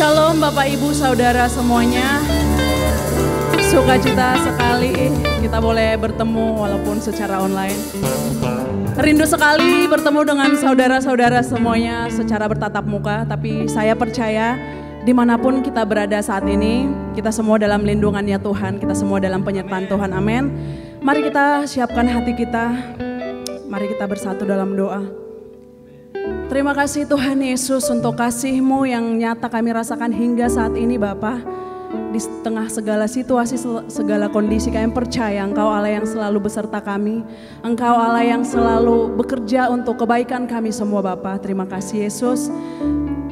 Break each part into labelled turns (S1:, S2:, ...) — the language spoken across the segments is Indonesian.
S1: Shalom Bapak Ibu Saudara semuanya. Sukacita sekali kita boleh bertemu walaupun secara online. Rindu sekali bertemu dengan saudara-saudara semuanya secara bertatap muka. Tapi saya percaya dimanapun kita berada saat ini, kita semua dalam lindungannya Tuhan, kita semua dalam penyertaan Tuhan, amin. Mari kita siapkan hati kita, mari kita bersatu dalam doa. Terima kasih Tuhan Yesus untuk kasih-Mu yang nyata kami rasakan hingga saat ini Bapa. Di tengah segala situasi, segala kondisi kami percaya Engkau Allah yang selalu beserta kami. Engkau Allah yang selalu bekerja untuk kebaikan kami semua Bapa. Terima kasih Yesus.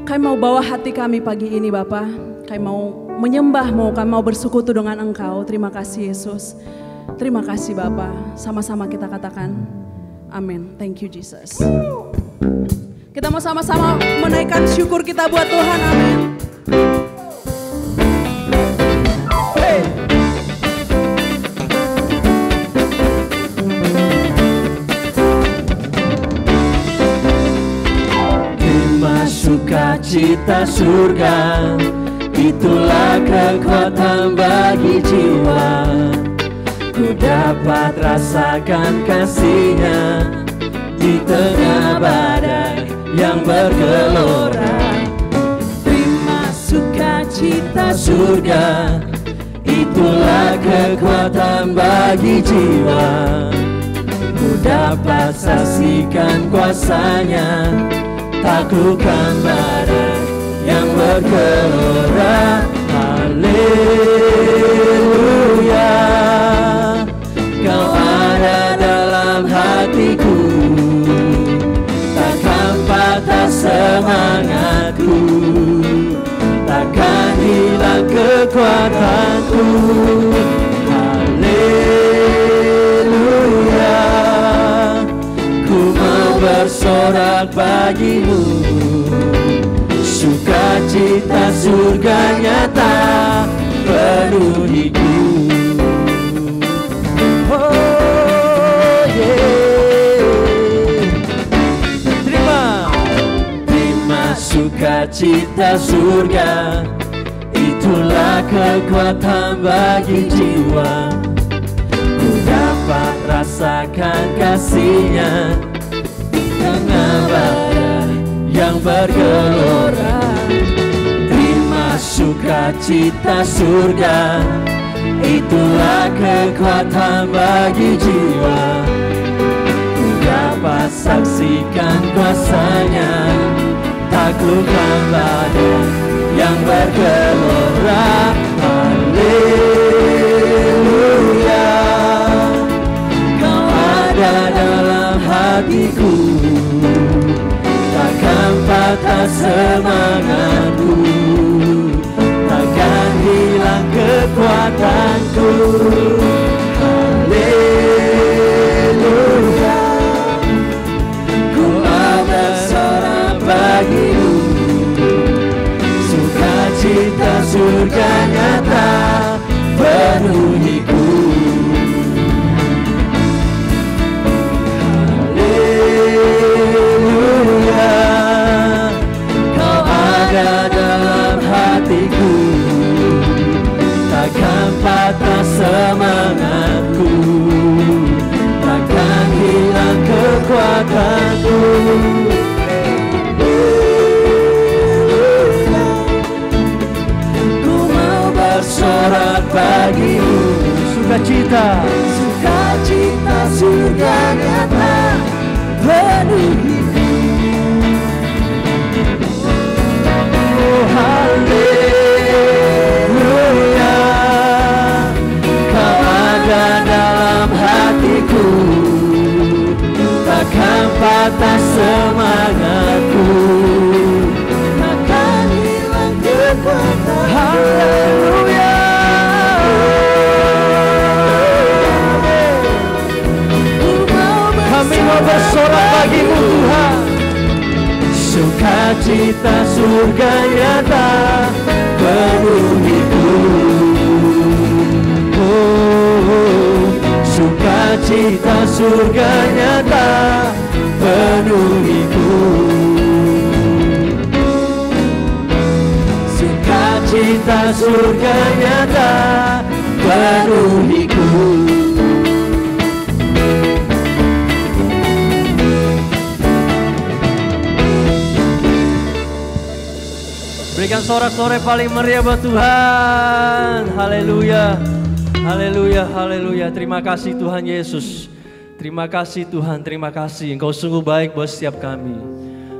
S1: Kami mau bawa hati kami pagi ini Bapa. Kami mau menyembah-Mu, kami mau bersekutu dengan Engkau. Terima kasih Yesus. Terima kasih Bapa. Sama-sama kita katakan amin. Thank you Jesus. Kita mau sama-sama menaikkan syukur kita buat Tuhan, amin. Hey.
S2: Terima sukacita surga, itulah kekuatan bagi jiwa. Ku dapat rasakan kasih-Nya di tengah badai yang bergelora. Terima sukacita surga, itulah kekuatan bagi jiwa. Ku dapat saksikan kuasa-Nya, taklukkan badai yang bergelora. Haleluya, Kau ada dalam hatiku, patah semangatku, takkan hilang kekuatanku. Haleluya, ku mau bersorak bagimu, sukacita surga nyata penuhiku. Oh yeah. Sukacita surga, itulah kekuatan bagi jiwa. Ku dapat rasakan kasih-Nya di tengah badai yang bergelora. Terima sukacita surga, itulah kekuatan bagi jiwa. Ku dapat saksikan kuasa-Nya, taklukkan badai yang bergelora. Haleluya, Kau ada dalam hatiku, takkan patah semangatku, takkan hilang kekuatanku. Haleluya, ku mau bersorak bagimu, sukacita surga nyata penuhiku. Haleluya, Kau ada dalam hatiku, takkan patah semangatku, takkan hilang kekuatanku. Bersorak bagimu, sukacita, sukacita surga nyata penuhiku. Oh haleluya, Kau ada dalam hatiku, takkan patah semangatku, takkan hilang kekuatan. Haleluya, kami mau bersorak bagimu Tuhan, sukacita surga nyata penuhiku. Oh, sukacita surga nyata penuhiku. sukacita surganya tak penuhiku. Berikan sorak-sorai paling meriah buat Tuhan. Haleluya, haleluya, haleluya. Terima kasih Tuhan Yesus. Terima kasih Tuhan, terima kasih. Engkau sungguh baik buat setiap kami.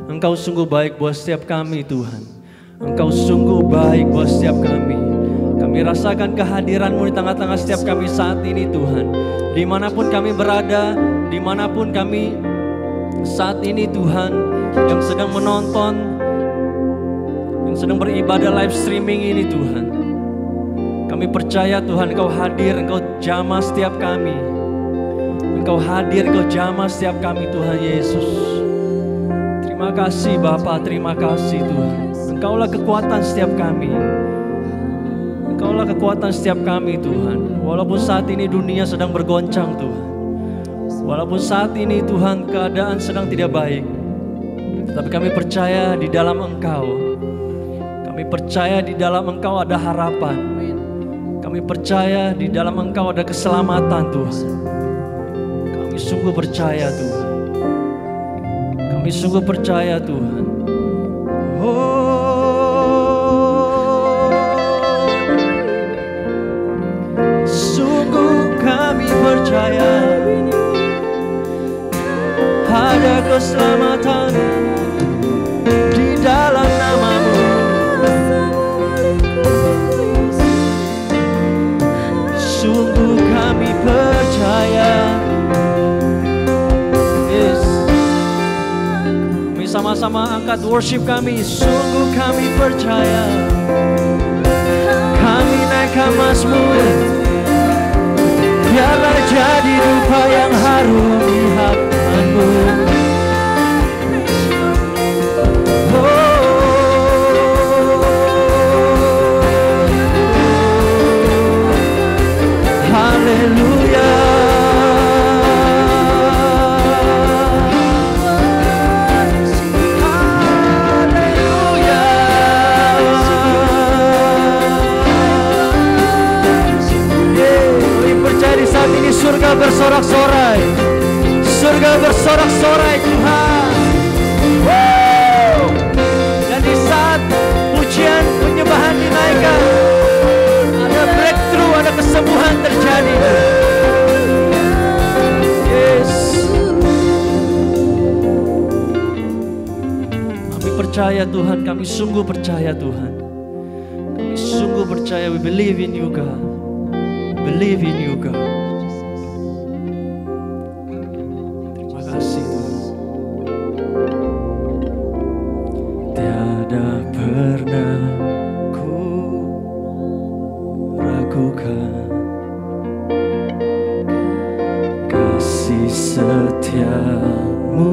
S2: Engkau sungguh baik buat setiap kami Tuhan. Engkau sungguh baik buat setiap kami. Kami rasakan kehadiran-Mu di tengah-tengah setiap kami saat ini Tuhan. Dimanapun kami berada, dimanapun kami saat ini Tuhan, yang sedang menonton, yang sedang beribadah live streaming ini Tuhan. Kami percaya Tuhan Engkau hadir, Engkau jamah setiap kami. Engkau hadir, Engkau jamah setiap kami Tuhan Yesus. Terima kasih Bapa, terima kasih Tuhan. Engkaulah kekuatan setiap kami. Engkaulah kekuatan setiap kami Tuhan. Walaupun saat ini dunia sedang bergoncang Tuhan. Walaupun saat ini Tuhan keadaan sedang tidak baik. Tapi kami percaya di dalam Engkau. Kami percaya di dalam Engkau ada harapan. Kami percaya di dalam Engkau ada keselamatan Tuhan. Kami sungguh percaya Tuhan. Kami sungguh percaya Tuhan. Sungguh kami percaya ada keselamatan di dalam nama-Mu. Sungguh kami percaya. Yes. Kami sama-sama angkat worship kami. Sungguh kami percaya. Kami naikkan Mazmur. Biarlah jadi rupa yang harum di hadapan-Mu. Haleluya. Haleluya. Kami percaya di saat ini surga bersorak-sorai. Surga bersorak-sorai Tuhan. Dan di saat pujian penyembahan dinaikkan, ada breakthrough, ada kesembuhan terjadi. Yes. Kami percaya Tuhan, kami sungguh percaya Tuhan. Kami sungguh percaya, we believe in you God. We believe in you God. Terima kasih Tuhan. Tiada pernah ku ragukan kasih setia-Mu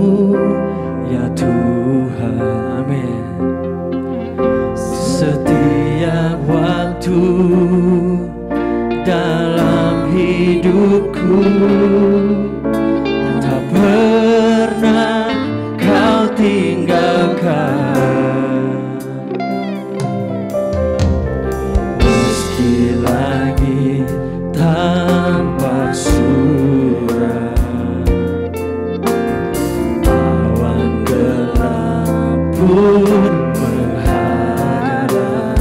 S2: ya Tuhan. Amin. Setiap waktu dalam hidupku tak pernah Kau tinggalkan. Meski langit tanpa surat, awan gelap pun menghadap.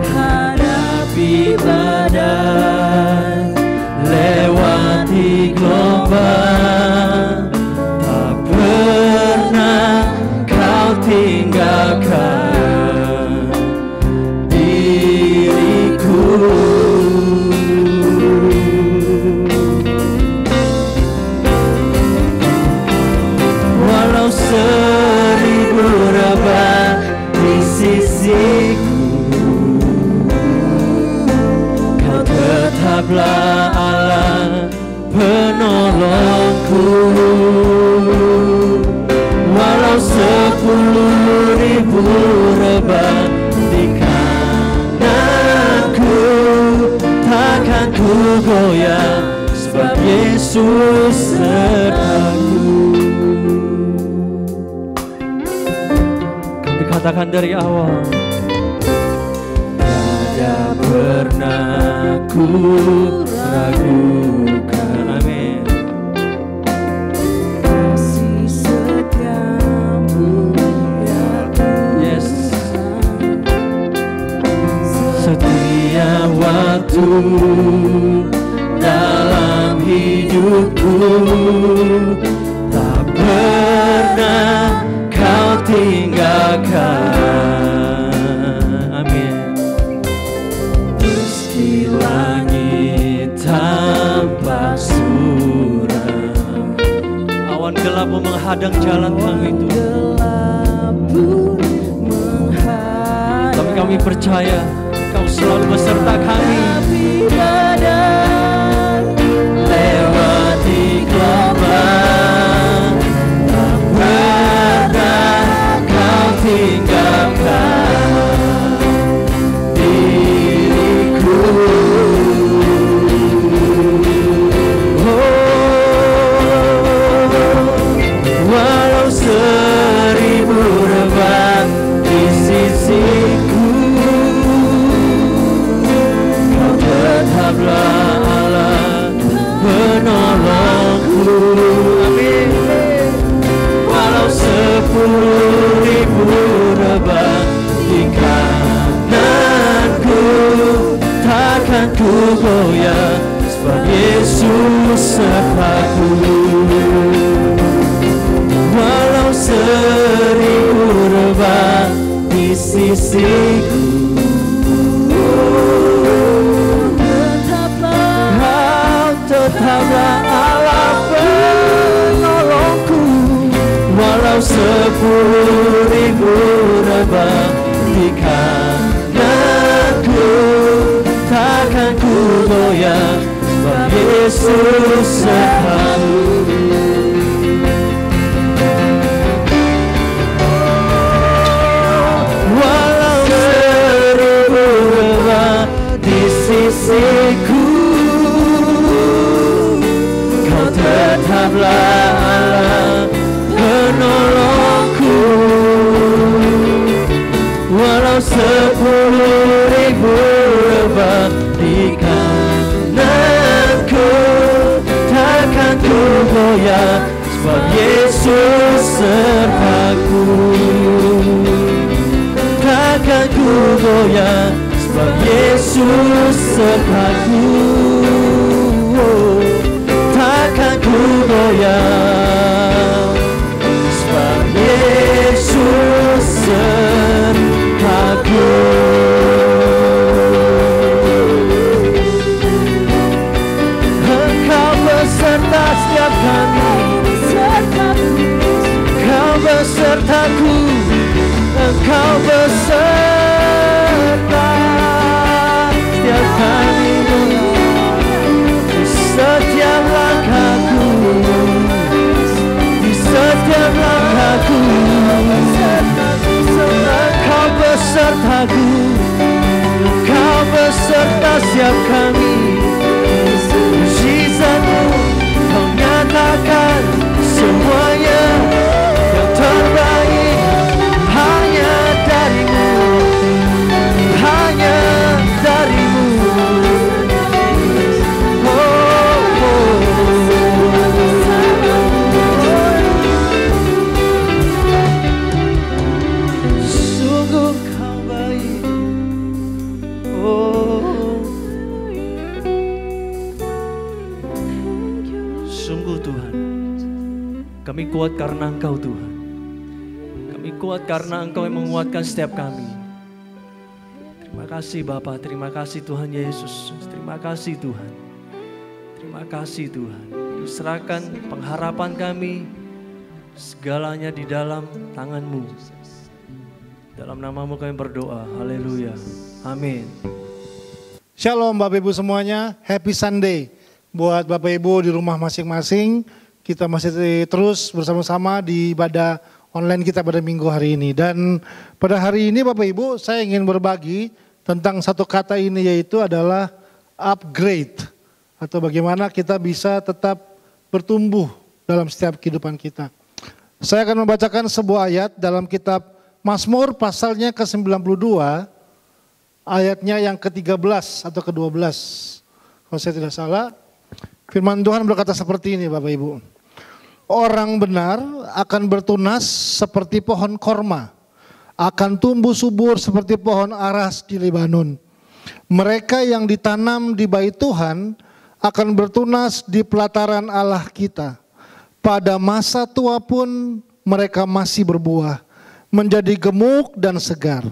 S2: Hadapi badai, lewati gelombang, tak pernah Kau tinggalkan diriku. Walau 1000 rebah di sisiku, Kau tetaplah Allah penolongku. Walau 10.000 rebah di kananku, takkan ku goyah, sebab Yesus sertaku. Kami katakan dari awal, pernah ku ragukan. Amin.
S1: Kasih setiamu ya Tuhan.
S2: Yes. Setiap waktu dalam hidupku tak pernah kau tinggalkan. Amin. Meski langit tampak suram, awan gelap menghadang jalan kami Tuhan, tapi kami percaya Kau selalu beserta kami. Lewati gelombang, tak pernah Kau tinggalkan diriku. Walau seribu rebah di sisiku, Kau tetaplah Allah penolongku. Amin. Walau 10.000 rebah di kananku, takkan ku goyah, sebab Yesus sertaku. Walau 1000 rebah di sisiku, tetaplah Allah penolongku. Walau 10.000 rebah di kananku, takkan ku goyah, sebab Yesus sertaku. Walau 1000 rebah di sisiku, tetaplah Allah penolongku. Walau 10.000 rebah di kananku, takkan ku goyah, sebab Yesus sertaku. Takkan ku goyah, sebab Yesus sertaku. Takkan ku goyah, sebab Yesus sertaku. Engkau beserta setiap kami, Engkau besertaku, Engkau beserta setiap kami. Setiap langkahku, di setiap langkahku, Engkau besertaku, Engkau beserta setiap kami. Mujizat-Mu Kau nyatakan semuanya yang terbaik hanya dari-Mu, hanya dari-Mu. Kami kuat karena Engkau Tuhan. Kami kuat karena Engkau yang menguatkan setiap kami. Terima kasih Bapa, terima kasih Tuhan Yesus. Terima kasih Tuhan. Terima kasih Tuhan. Serahkan pengharapan kami, segalanya di dalam tangan-Mu. Dalam nama-Mu kami berdoa. Haleluya. Amin.
S3: Shalom Bapak Ibu semuanya, Happy Sunday. Buat Bapak Ibu di rumah masing-masing, kita masih terus bersama-sama di ibadah online kita pada minggu hari ini. Dan pada hari ini Bapak Ibu, saya ingin berbagi tentang satu kata ini, yaitu adalah upgrade. Atau bagaimana kita bisa tetap bertumbuh dalam setiap kehidupan kita. Saya akan membacakan sebuah ayat dalam kitab Mazmur pasalnya ke-92, ayatnya yang ke-13 atau ke-12. Kalau saya tidak salah, firman Tuhan berkata seperti ini Bapak Ibu. Orang benar akan bertunas seperti pohon korma, akan tumbuh subur seperti pohon aras di Lebanon. Mereka yang ditanam di bait Tuhan akan bertunas di pelataran Allah kita. Pada masa tua pun mereka masih berbuah, menjadi gemuk dan segar.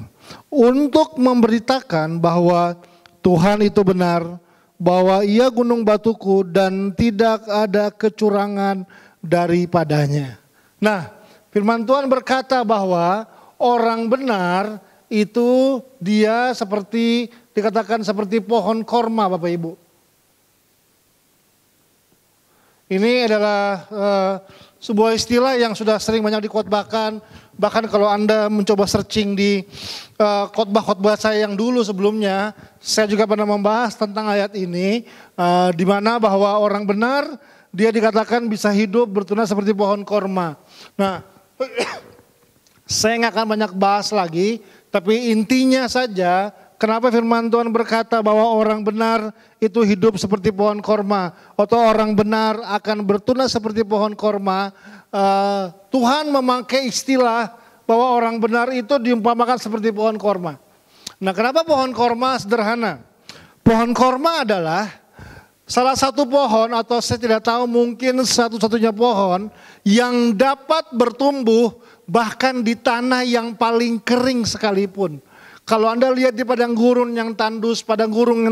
S3: Untuk memberitakan bahwa Tuhan itu benar, bahwa Ia gunung batuku dan tidak ada kecurangan daripadanya. Nah, firman Tuhan berkata bahwa orang benar itu dia seperti dikatakan seperti pohon korma Bapak Ibu. Ini adalah sebuah istilah yang sudah sering banyak dikhotbahkan. Bahkan kalau Anda mencoba searching di khotbah-khotbah saya yang dulu sebelumnya, saya juga pernah membahas tentang ayat ini, di mana bahwa orang benar dia dikatakan bisa hidup bertunas seperti pohon korma. Nah, saya nggak akan banyak bahas lagi, tapi intinya saja kenapa firman Tuhan berkata bahwa orang benar itu hidup seperti pohon korma, atau orang benar akan bertunas seperti pohon korma. Tuhan memakai istilah bahwa orang benar itu diumpamakan seperti pohon korma. Nah, kenapa pohon korma sederhana? Pohon korma adalah salah satu pohon, atau saya tidak tahu mungkin satu-satunya pohon yang dapat bertumbuh bahkan di tanah yang paling kering sekalipun. Kalau Anda lihat di padang gurun yang tandus, padang gurun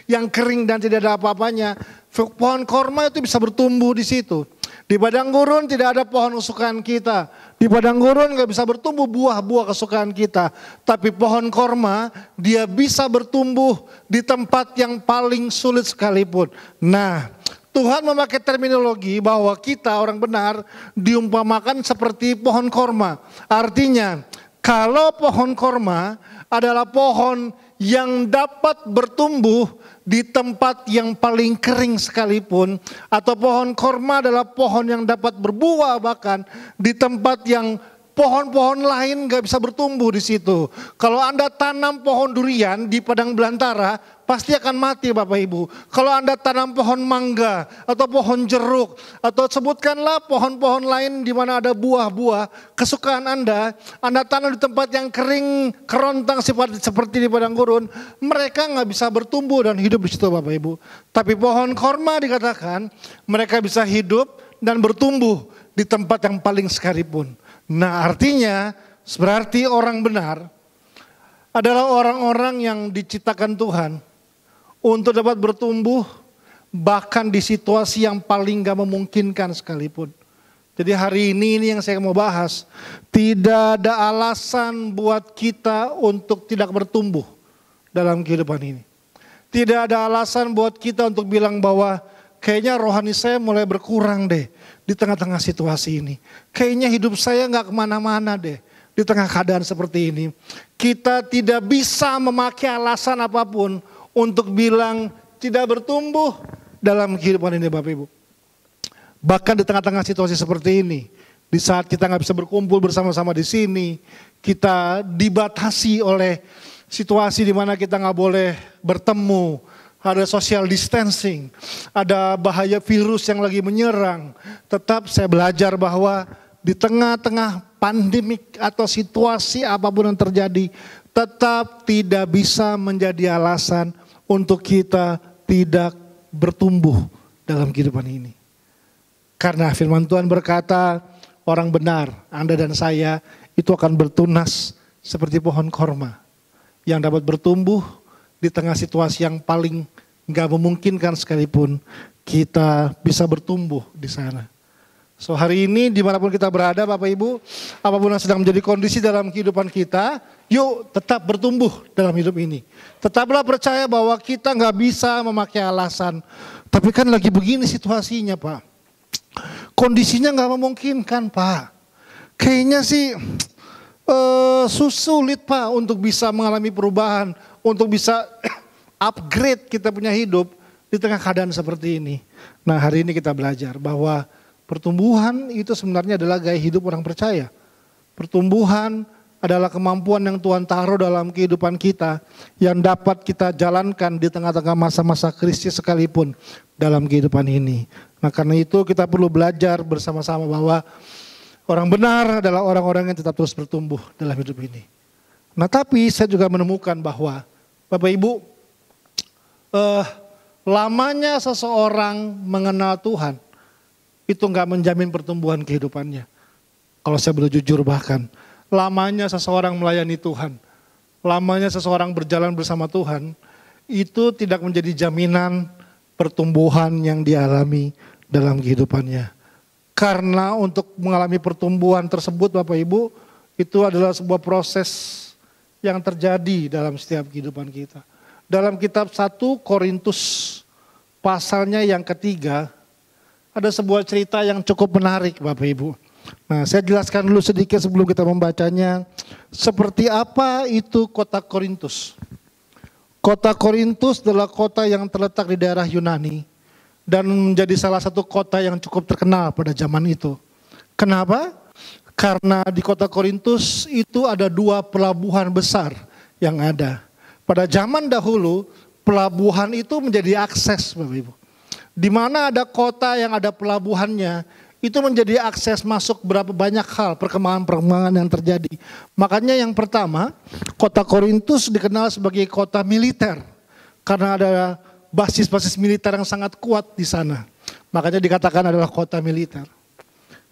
S3: yang kering dan tidak ada apa-apanya, pohon korma itu bisa bertumbuh di situ. Di padang gurun tidak ada pohon kesukaan kita. Di padang gurun nggak bisa bertumbuh buah-buah kesukaan kita. Tapi pohon korma dia bisa bertumbuh di tempat yang paling sulit sekalipun. Nah, Tuhan memakai terminologi bahwa kita orang benar diumpamakan seperti pohon korma. Artinya kalau pohon korma adalah pohon yang dapat bertumbuh di tempat yang paling kering sekalipun, atau pohon korma adalah pohon yang dapat berbuah bahkan di tempat yang pohon-pohon lain gak bisa bertumbuh di situ. Kalau Anda tanam pohon durian di padang belantara, pasti akan mati Bapak Ibu. Kalau Anda tanam pohon mangga atau pohon jeruk, atau sebutkanlah pohon-pohon lain di mana ada buah-buah kesukaan Anda tanam di tempat yang kering, kerontang seperti di padang gurun, mereka gak bisa bertumbuh dan hidup di situ Bapak Ibu. Tapi pohon korma dikatakan mereka bisa hidup dan bertumbuh di tempat yang paling sekalipun. Nah, artinya berarti orang benar adalah orang-orang yang diciptakan Tuhan untuk dapat bertumbuh bahkan di situasi yang paling gak memungkinkan sekalipun. Jadi hari ini yang saya mau bahas, tidak ada alasan buat kita untuk tidak bertumbuh dalam kehidupan ini. Tidak ada alasan buat kita untuk bilang bahwa kayaknya rohani saya mulai berkurang deh di tengah-tengah situasi ini. Kayaknya hidup saya gak kemana-mana deh di tengah keadaan seperti ini. Kita tidak bisa memakai alasan apapun untuk bilang tidak bertumbuh dalam kehidupan ini Bapak Ibu. Bahkan di tengah-tengah situasi seperti ini, di saat kita gak bisa berkumpul bersama-sama di sini, kita dibatasi oleh situasi di mana kita gak boleh bertemu, ada social distancing, ada bahaya virus yang lagi menyerang. Tetap saya belajar bahwa di tengah-tengah pandemik atau situasi apapun yang terjadi, tetap tidak bisa menjadi alasan untuk kita tidak bertumbuh dalam kehidupan ini. Karena firman Tuhan berkata, orang benar, Anda dan saya itu akan bertunas seperti pohon korma yang dapat bertumbuh di tengah situasi yang paling gak memungkinkan sekalipun, kita bisa bertumbuh di sana. So hari ini dimanapun kita berada Bapak Ibu, apapun yang sedang menjadi kondisi dalam kehidupan kita, yuk tetap bertumbuh dalam hidup ini. Tetaplah percaya bahwa kita gak bisa memakai alasan, tapi kan lagi begini situasinya Pak. Kondisinya gak memungkinkan Pak. Kayaknya sih sulit Pak untuk bisa mengalami perubahan, untuk bisa upgrade kita punya hidup di tengah keadaan seperti ini. Nah hari ini kita belajar bahwa pertumbuhan itu sebenarnya adalah gaya hidup orang percaya. Pertumbuhan adalah kemampuan yang Tuhan taruh dalam kehidupan kita yang dapat kita jalankan di tengah-tengah masa-masa krisis sekalipun dalam kehidupan ini. Nah karena itu kita perlu belajar bersama-sama bahwa orang benar adalah orang-orang yang tetap terus bertumbuh dalam hidup ini. Nah tapi saya juga menemukan bahwa Bapak Ibu, lamanya seseorang mengenal Tuhan itu nggak menjamin pertumbuhan kehidupannya. Kalau saya boleh jujur bahkan, lamanya seseorang melayani Tuhan, lamanya seseorang berjalan bersama Tuhan, itu tidak menjadi jaminan pertumbuhan yang dialami dalam kehidupannya. Karena untuk mengalami pertumbuhan tersebut Bapak Ibu, itu adalah sebuah proses yang terjadi dalam setiap kehidupan kita. Dalam kitab 1 Korintus pasalnya yang ketiga, ada sebuah cerita yang cukup menarik Bapak Ibu. Nah saya jelaskan dulu sedikit sebelum kita membacanya. Seperti apa itu kota Korintus? Kota Korintus adalah kota yang terletak di daerah Yunani dan menjadi salah satu kota yang cukup terkenal pada zaman itu. Kenapa? Karena di kota Korintus itu ada 2 pelabuhan besar yang ada. Pada zaman dahulu pelabuhan itu menjadi akses Bapak Ibu. Di mana ada kota yang ada pelabuhannya, itu menjadi akses masuk berapa banyak hal, perkembangan-perkembangan yang terjadi. Makanya yang pertama, kota Korintus dikenal sebagai kota militer. Karena ada basis-basis militer yang sangat kuat di sana. Makanya dikatakan adalah kota militer.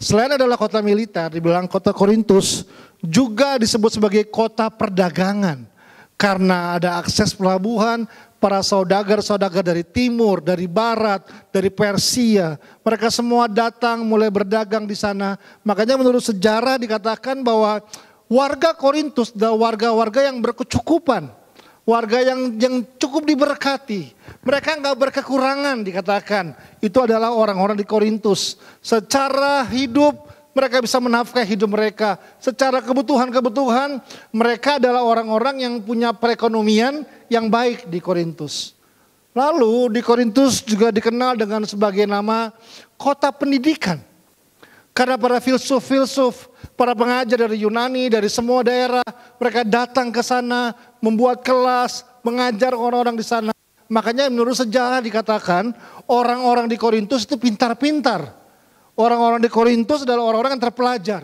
S3: Selain adalah kota militer, dibilang kota Korintus juga disebut sebagai kota perdagangan. Karena ada akses pelabuhan, para saudagar-saudagar dari timur, dari barat, dari Persia, mereka semua datang mulai berdagang di sana. Makanya menurut sejarah dikatakan bahwa warga Korintus adalah warga-warga yang berkecukupan, warga yang cukup diberkati. Mereka nggak berkekurangan dikatakan. Itu adalah orang-orang di Korintus. Secara hidup mereka bisa menafkahi hidup mereka. Secara kebutuhan-kebutuhan mereka adalah orang-orang yang punya perekonomian yang baik di Korintus. Lalu di Korintus juga dikenal dengan sebagai nama kota pendidikan. Karena para filsuf-filsuf, para pengajar dari Yunani, dari semua daerah, mereka datang ke sana, membuat kelas, mengajar orang-orang di sana. Makanya menurut sejarah dikatakan orang-orang di Korintus itu pintar-pintar. Orang-orang di Korintus adalah orang-orang yang terpelajar.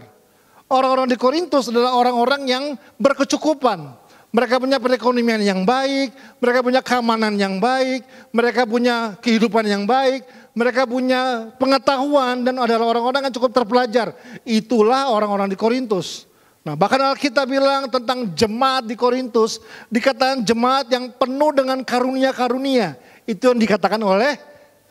S3: Orang-orang di Korintus adalah orang-orang yang berkecukupan. Mereka punya perekonomian yang baik, mereka punya keamanan yang baik, mereka punya kehidupan yang baik, mereka punya pengetahuan dan adalah orang-orang yang cukup terpelajar. Itulah orang-orang di Korintus. Nah bahkan Alkitab bilang tentang jemaat di Korintus, dikatakan jemaat yang penuh dengan karunia-karunia. Itu yang dikatakan oleh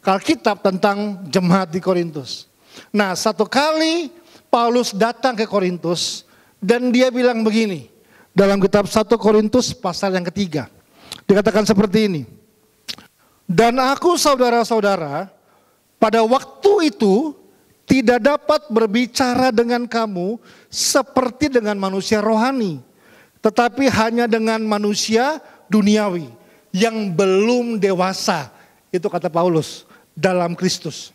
S3: Alkitab tentang jemaat di Korintus. Nah satu kali Paulus datang ke Korintus dan dia bilang begini. Dalam kitab 1 Korintus pasal yang ketiga. Dikatakan seperti ini. Dan aku saudara-saudara pada waktu itu tidak dapat berbicara dengan kamu seperti dengan manusia rohani. Tetapi hanya dengan manusia duniawi yang belum dewasa. Itu kata Paulus dalam Kristus.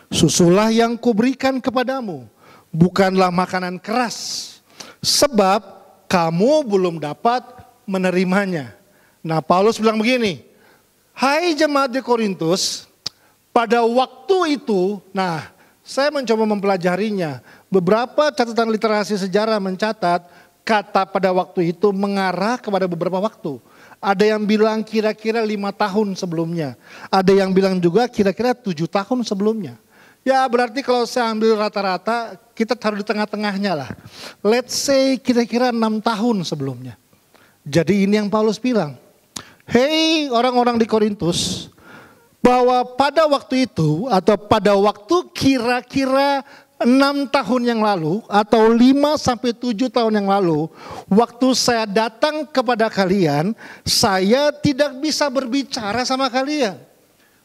S3: Susulah yang kuberikan kepadamu, bukanlah makanan keras, sebab kamu belum dapat menerimanya. Nah Paulus bilang begini, hai jemaat di Korintus, pada waktu itu, nah saya mencoba mempelajarinya, beberapa catatan literasi sejarah mencatat, kata pada waktu itu mengarah kepada beberapa waktu. Ada yang bilang kira-kira 5 tahun sebelumnya, ada yang bilang juga kira-kira 7 tahun sebelumnya. Ya berarti kalau saya ambil rata-rata kita taruh di tengah-tengahnya lah. Let's say kira-kira 6 tahun sebelumnya. Jadi ini yang Paulus bilang. Hei orang-orang di Korintus, bahwa pada waktu itu atau pada waktu kira-kira 6 tahun yang lalu atau 5 sampai 7 tahun yang lalu, waktu saya datang kepada kalian, saya tidak bisa berbicara sama kalian.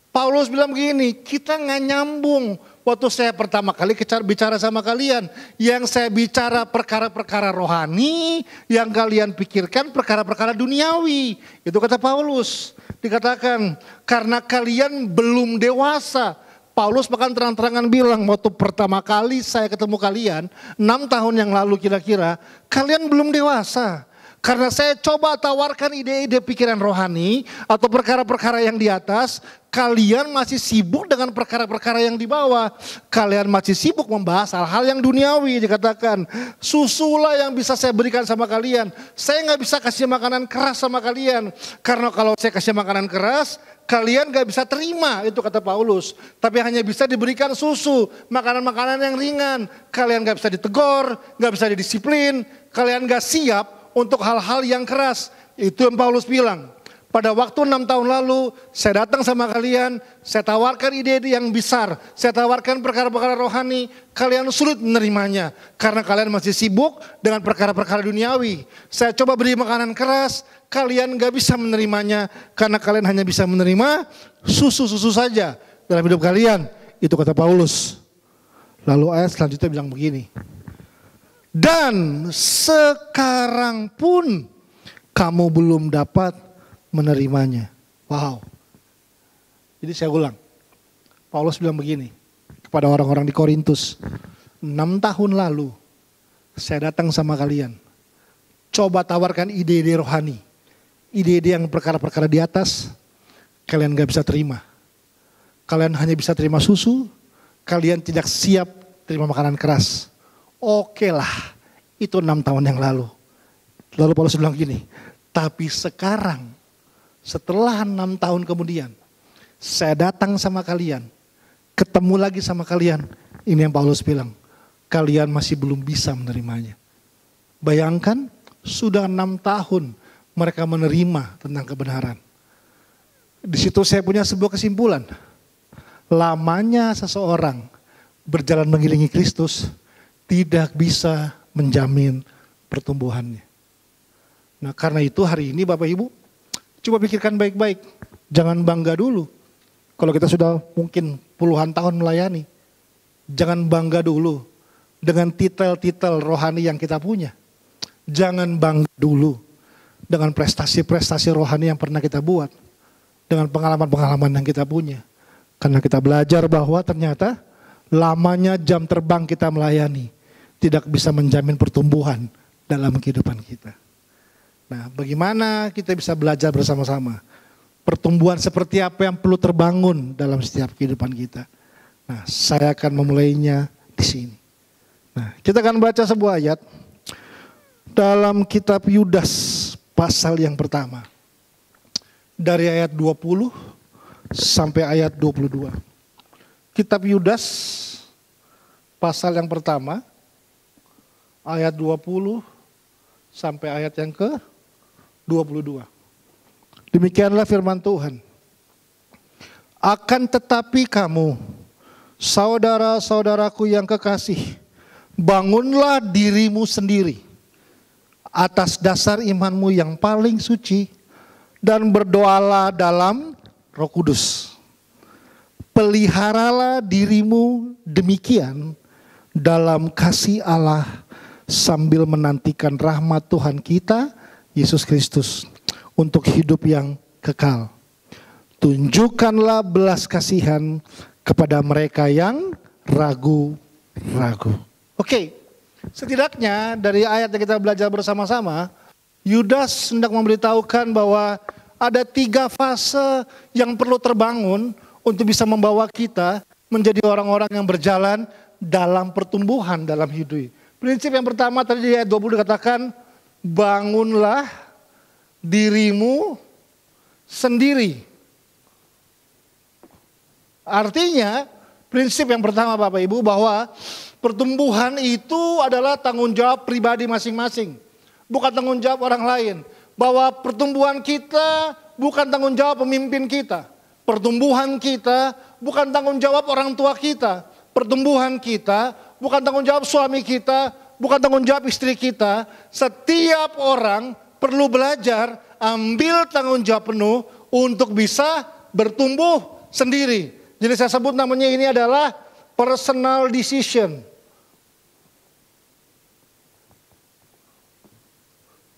S3: Paulus bilang begini, kita nggak nyambung. Waktu saya pertama kali bicara sama kalian, yang saya bicara perkara-perkara rohani, yang kalian pikirkan perkara-perkara duniawi. Itu kata Paulus. Dikatakan, karena kalian belum dewasa, Paulus bahkan terang-terangan bilang, waktu pertama kali saya ketemu kalian, 6 tahun yang lalu kira-kira, kalian belum dewasa. Karena saya coba tawarkan ide-ide pikiran rohani atau perkara-perkara yang di atas, kalian masih sibuk dengan perkara-perkara yang di bawah. Kalian masih sibuk membahas hal-hal yang duniawi, dikatakan. Susulah yang bisa saya berikan sama kalian. Saya nggak bisa kasih makanan keras sama kalian. Karena kalau saya kasih makanan keras, kalian gak bisa terima, itu kata Paulus. Tapi hanya bisa diberikan susu, makanan-makanan yang ringan. Kalian gak bisa ditegur, gak bisa didisiplin. Kalian gak siap untuk hal-hal yang keras. Itu yang Paulus bilang. Pada waktu 6 tahun lalu, saya datang sama kalian, saya tawarkan ide-ide yang besar. Saya tawarkan perkara-perkara rohani, kalian sulit menerimanya. Karena kalian masih sibuk dengan perkara-perkara duniawi. Saya coba beri makanan keras, kalian gak bisa menerimanya. Karena kalian hanya bisa menerima susu-susu saja dalam hidup kalian. Itu kata Paulus. Lalu ayat selanjutnya bilang begini. Dan sekarang pun kamu belum dapat menerimanya. Wow. Jadi saya ulang. Paulus bilang begini kepada orang-orang di Korintus. 6 tahun lalu saya datang sama kalian. Coba tawarkan ide-ide rohani. Ide-ide yang perkara-perkara di atas. Kalian gak bisa terima. Kalian hanya bisa terima susu. Kalian tidak siap terima makanan keras. Oke lah, itu 6 tahun yang lalu. Lalu Paulus bilang gini, tapi sekarang setelah 6 tahun kemudian, saya datang sama kalian, ketemu lagi sama kalian. Ini yang Paulus bilang, kalian masih belum bisa menerimanya. Bayangkan, sudah 6 tahun mereka menerima tentang kebenaran. Di situ saya punya sebuah kesimpulan. Lamanya seseorang berjalan mengiringi Kristus, tidak bisa menjamin pertumbuhannya. Nah karena itu hari ini Bapak Ibu, coba pikirkan baik-baik. Jangan bangga dulu. Kalau kita sudah mungkin puluhan tahun melayani. Jangan bangga dulu dengan titel-titel rohani yang kita punya. Jangan bangga dulu dengan prestasi-prestasi rohani yang pernah kita buat. Dengan pengalaman-pengalaman yang kita punya. Karena kita belajar bahwa ternyata lamanya jam terbang kita melayani tidak bisa menjamin pertumbuhan dalam kehidupan kita. Nah, bagaimana kita bisa belajar bersama-sama? Pertumbuhan seperti apa yang perlu terbangun dalam setiap kehidupan kita. Nah, saya akan memulainya di sini. Nah, kita akan baca sebuah ayat dalam kitab Yudas pasal yang pertama. Dari ayat 20 sampai ayat 22. Kitab Yudas pasal yang pertama, ayat 20 sampai ayat yang ke-22. Demikianlah firman Tuhan. Akan tetapi kamu, saudara-saudaraku yang kekasih, bangunlah dirimu sendiri atas dasar imanmu yang paling suci dan berdoalah dalam Roh Kudus. Peliharalah dirimu demikian dalam kasih Allah sambil menantikan rahmat Tuhan kita, Yesus Kristus, untuk hidup yang kekal. Tunjukkanlah belas kasihan kepada mereka yang ragu-ragu. Oke, setidaknya dari ayat yang kita belajar bersama-sama, Yudas hendak memberitahukan bahwa ada 3 fase yang perlu terbangun untuk bisa membawa kita menjadi orang-orang yang berjalan dalam pertumbuhan dalam hidup. Prinsip yang pertama tadi di ayat 20 dikatakan, bangunlah dirimu sendiri. Artinya prinsip yang pertama Bapak Ibu bahwa pertumbuhan itu adalah tanggung jawab pribadi masing-masing. Bukan tanggung jawab orang lain. Bahwa pertumbuhan kita bukan tanggung jawab pemimpin kita. Pertumbuhan kita bukan tanggung jawab orang tua kita. Pertumbuhan kita bukan tanggung jawab suami kita, bukan tanggung jawab istri kita. Setiap orang perlu belajar ambil tanggung jawab penuh untuk bisa bertumbuh sendiri. Jadi saya sebut namanya ini adalah personal decision.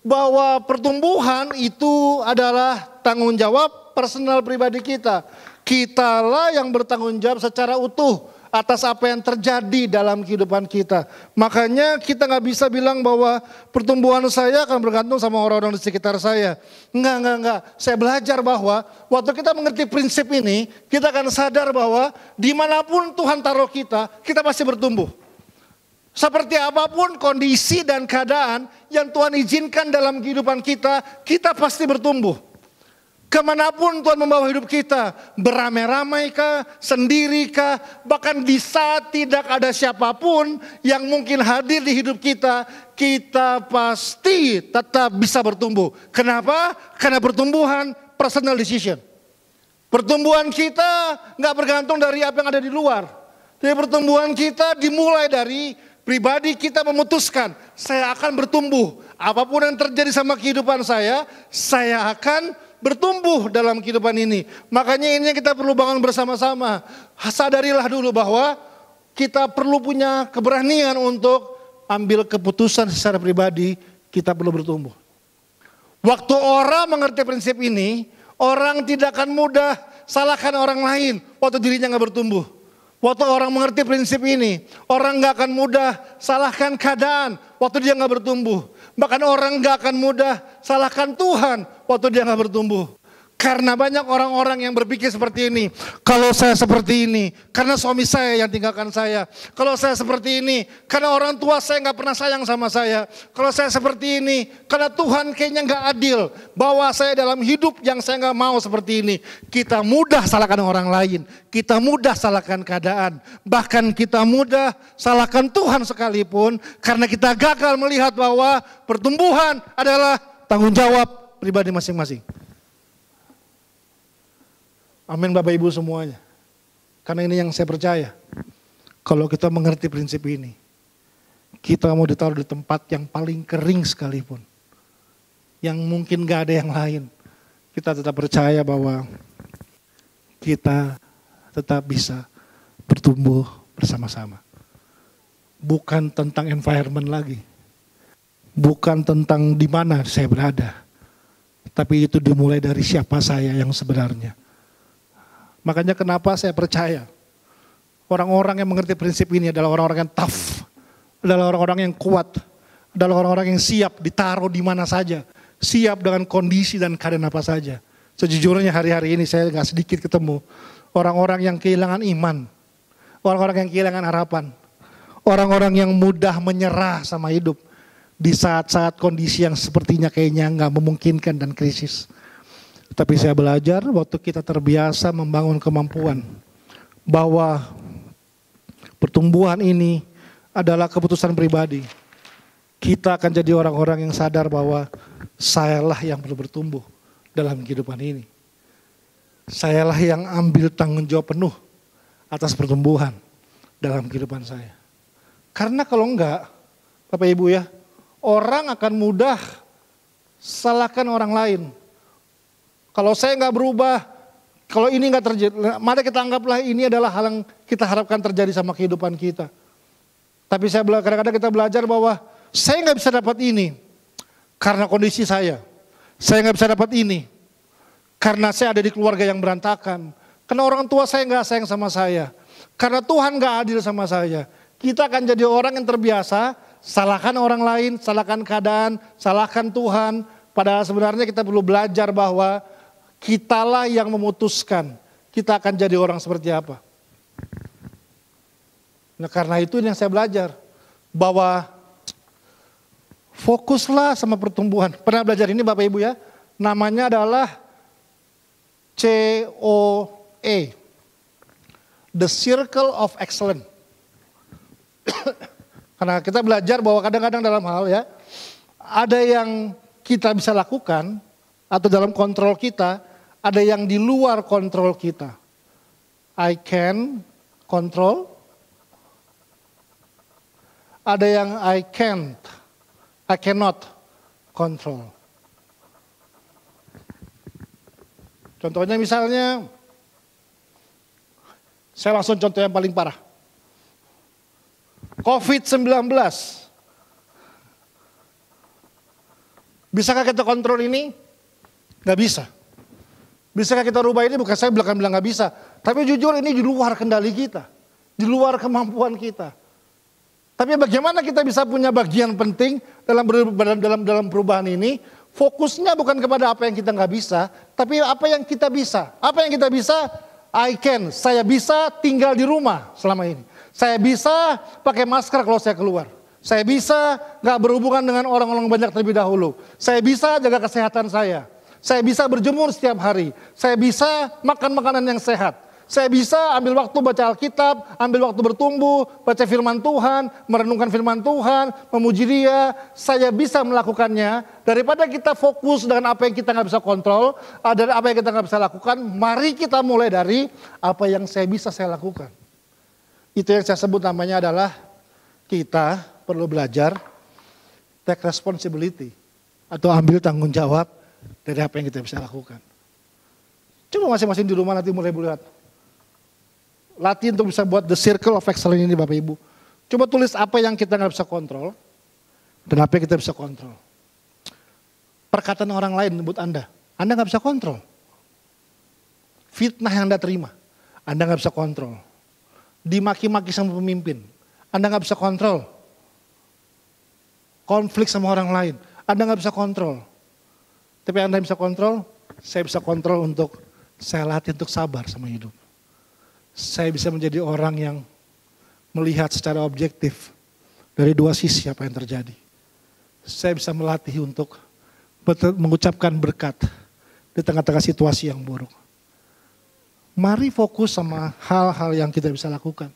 S3: Bahwa pertumbuhan itu adalah tanggung jawab personal pribadi kita. Kitalah yang bertanggung jawab secara utuh atas apa yang terjadi dalam kehidupan kita. Makanya kita nggak bisa bilang bahwa pertumbuhan saya akan bergantung sama orang-orang di sekitar saya. Enggak. Saya belajar bahwa waktu kita mengerti prinsip ini, kita akan sadar bahwa dimanapun Tuhan taruh kita pasti bertumbuh. Seperti apapun kondisi dan keadaan yang Tuhan izinkan dalam kehidupan kita pasti bertumbuh. Kemanapun Tuhan membawa hidup kita, beramai-ramai kah, sendiri kah, bahkan di saat tidak ada siapapun yang mungkin hadir di hidup kita pasti tetap bisa bertumbuh. Kenapa? Karena pertumbuhan personal decision. Pertumbuhan kita nggak bergantung dari apa yang ada di luar. Jadi pertumbuhan kita dimulai dari pribadi kita memutuskan, saya akan bertumbuh. Apapun yang terjadi sama kehidupan saya akan bertumbuh dalam kehidupan ini. Makanya ini yang kita perlu bangun bersama-sama. Sadarilah dulu bahwa kita perlu punya keberanian untuk ambil keputusan secara pribadi, kita perlu bertumbuh. Waktu orang mengerti prinsip ini, orang tidak akan mudah salahkan orang lain waktu dirinya gak bertumbuh. Waktu orang mengerti prinsip ini, orang gak akan mudah salahkan keadaan waktu dia gak bertumbuh. Bahkan orang gak akan mudah salahkan Tuhan waktu dia gak bertumbuh. Karena banyak orang-orang yang berpikir seperti ini. Kalau saya seperti ini, karena suami saya yang tinggalkan saya. Kalau saya seperti ini, karena orang tua saya gak pernah sayang sama saya. Kalau saya seperti ini, karena Tuhan kayaknya gak adil. Bawa saya dalam hidup yang saya gak mau seperti ini. Kita mudah salahkan orang lain. Kita mudah salahkan keadaan. Bahkan kita mudah salahkan Tuhan sekalipun. Karena kita gagal melihat bahwa pertumbuhan adalah tanggung jawab pribadi masing-masing. Amin Bapak Ibu semuanya. Karena ini yang saya percaya. Kalau kita mengerti prinsip ini, kita mau ditaruh di tempat yang paling kering sekalipun, yang mungkin gak ada yang lain, kita tetap percaya bahwa kita tetap bisa bertumbuh bersama-sama. Bukan tentang environment lagi. Bukan tentang di mana saya berada. Tapi itu dimulai dari siapa saya yang sebenarnya. Makanya kenapa saya percaya orang-orang yang mengerti prinsip ini adalah orang-orang yang tough, adalah orang-orang yang kuat, adalah orang-orang yang siap ditaruh di mana saja, siap dengan kondisi dan keadaan apa saja. Sejujurnya hari-hari ini saya gak sedikit ketemu orang-orang yang kehilangan iman, orang-orang yang kehilangan harapan, orang-orang yang mudah menyerah sama hidup di saat-saat kondisi yang sepertinya kayaknya gak memungkinkan dan krisis. Tapi saya belajar waktu kita terbiasa membangun kemampuan bahwa pertumbuhan ini adalah keputusan pribadi. Kita akan jadi orang-orang yang sadar bahwa sayalah yang perlu bertumbuh dalam kehidupan ini. Sayalah yang ambil tanggung jawab penuh atas pertumbuhan dalam kehidupan saya. Karena kalau enggak, Bapak Ibu ya, orang akan mudah salahkan orang lain. Kalau saya nggak berubah, kalau ini nggak terjadi, mari kita anggaplah ini adalah hal yang kita harapkan terjadi sama kehidupan kita. Tapi kadang-kadang kita belajar bahwa saya nggak bisa dapat ini karena kondisi saya. Saya nggak bisa dapat ini karena saya ada di keluarga yang berantakan. Karena orang tua saya nggak sayang sama saya. Karena Tuhan nggak adil sama saya. Kita akan jadi orang yang terbiasa salahkan orang lain, salahkan keadaan, salahkan Tuhan. Padahal sebenarnya kita perlu belajar bahwa kitalah yang memutuskan kita akan jadi orang seperti apa. Nah karena itu yang saya belajar bahwa fokuslah sama pertumbuhan. Pernah belajar ini Bapak Ibu ya? Namanya adalah COE, The Circle of Excellence. Karena kita belajar bahwa kadang-kadang dalam hal ya, ada yang kita bisa lakukan atau dalam kontrol kita, ada yang di luar kontrol kita. I can control, ada yang I cannot control. Contohnya misalnya, saya langsung contoh yang paling parah. COVID-19. Bisakah kita kontrol ini? Gak bisa. Bisakah kita rubah ini? Bukan saya bilang nggak bisa. Tapi jujur ini di luar kendali kita. Di luar kemampuan kita. Tapi bagaimana kita bisa punya bagian penting dalam perubahan ini? Fokusnya bukan kepada apa yang kita nggak bisa, tapi apa yang kita bisa. Apa yang kita bisa? Saya bisa tinggal di rumah selama ini. Saya bisa pakai masker kalau saya keluar. Saya bisa gak berhubungan dengan orang-orang banyak terlebih dahulu. Saya bisa jaga kesehatan saya. Saya bisa berjemur setiap hari. Saya bisa makan makanan yang sehat. Saya bisa ambil waktu baca Alkitab, ambil waktu bertumbuh, baca firman Tuhan, merenungkan firman Tuhan, memuji Dia. Saya bisa melakukannya. Daripada kita fokus dengan apa yang kita gak bisa kontrol, dan apa yang kita gak bisa lakukan, mari kita mulai dari apa yang saya lakukan. Itu yang saya sebut namanya adalah kita perlu belajar take responsibility atau ambil tanggung jawab dari apa yang kita bisa lakukan. Coba masing-masing di rumah nanti mulai lihat. Latih untuk bisa buat the circle of excellence ini Bapak Ibu. Coba tulis apa yang kita nggak bisa kontrol dan apa yang kita bisa kontrol. Perkataan orang lain buat Anda nggak bisa kontrol. Fitnah yang Anda terima, Anda nggak bisa kontrol. Dimaki-maki sama pemimpin, Anda nggak bisa kontrol. Konflik sama orang lain, Anda nggak bisa kontrol. Tapi Anda bisa kontrol, saya bisa kontrol untuk saya latih untuk sabar sama hidup. Saya bisa menjadi orang yang melihat secara objektif dari dua sisi apa yang terjadi. Saya bisa melatih untuk mengucapkan berkat di tengah-tengah situasi yang buruk. Mari fokus sama hal-hal yang kita bisa lakukan.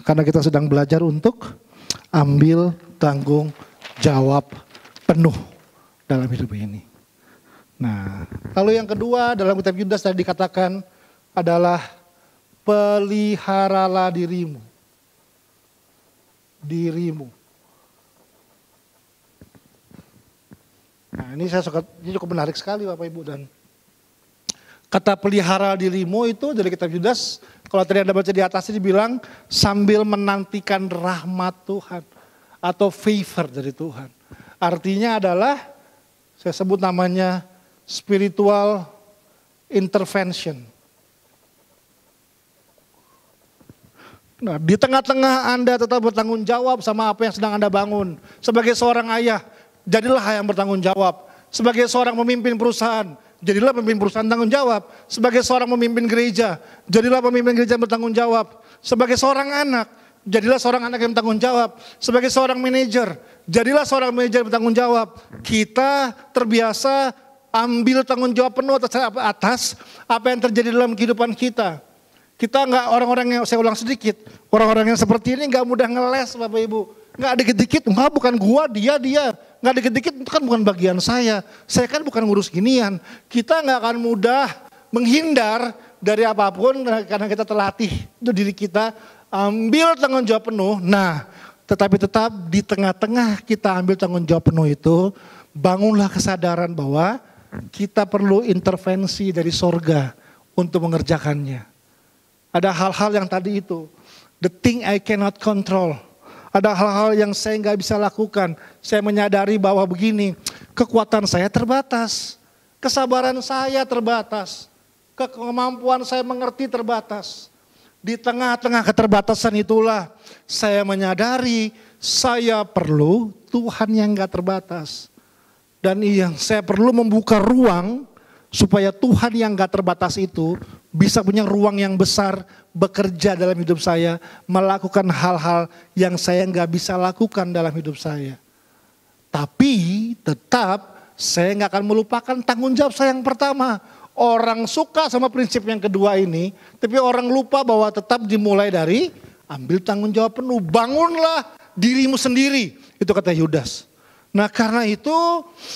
S3: Karena kita sedang belajar untuk ambil tanggung jawab penuh dalam hidup ini. Nah, lalu yang kedua dalam kitab Yudas tadi dikatakan adalah peliharalah dirimu. Dirimu. Nah, ini cukup menarik sekali Bapak Ibu, dan kata pelihara dirimu itu dari kitab Yudas, kalau tadi Anda baca di atasnya dibilang sambil menantikan rahmat Tuhan atau favor dari Tuhan. Artinya adalah saya sebut namanya spiritual intervention. Nah, di tengah-tengah Anda tetap bertanggung jawab sama apa yang sedang Anda bangun. Sebagai seorang ayah, jadilah yang bertanggung jawab. Sebagai seorang pemimpin perusahaan, jadilah pemimpin perusahaan tanggung jawab. Sebagai seorang pemimpin gereja, jadilah pemimpin gereja bertanggung jawab. Sebagai seorang anak, jadilah seorang anak yang bertanggung jawab. Sebagai seorang manajer, jadilah seorang manajer bertanggung jawab. Kita terbiasa ambil tanggung jawab penuh atas apa yang terjadi dalam kehidupan kita. Kita nggak orang-orang yang, saya ulang sedikit, orang-orang yang seperti ini nggak mudah ngeles Bapak Ibu. Nggak dikit-dikit, enggak bukan gua, dia. Nggak dikit-dikit itu kan bukan bagian saya kan bukan ngurus ginian. Kita nggak akan mudah menghindar dari apapun karena kita terlatih itu diri kita ambil tanggung jawab penuh. Nah, tetapi tetap di tengah-tengah kita ambil tanggung jawab penuh itu, bangunlah kesadaran bahwa kita perlu intervensi dari sorga untuk mengerjakannya. Ada hal-hal yang tadi itu, the thing I cannot control. Ada hal-hal yang saya nggak bisa lakukan. Saya menyadari bahwa begini, kekuatan saya terbatas, kesabaran saya terbatas, kemampuan saya mengerti terbatas. Di tengah-tengah keterbatasan itulah saya menyadari saya perlu Tuhan yang nggak terbatas. Dan yang saya perlu membuka ruang supaya Tuhan yang gak terbatas itu bisa punya ruang yang besar bekerja dalam hidup saya, melakukan hal-hal yang saya gak bisa lakukan dalam hidup saya. Tapi tetap saya gak akan melupakan tanggung jawab saya yang pertama. Orang suka sama prinsip yang kedua ini, tapi orang lupa bahwa tetap dimulai dari ambil tanggung jawab penuh. Bangunlah dirimu sendiri, itu kata Yudas. Nah karena itu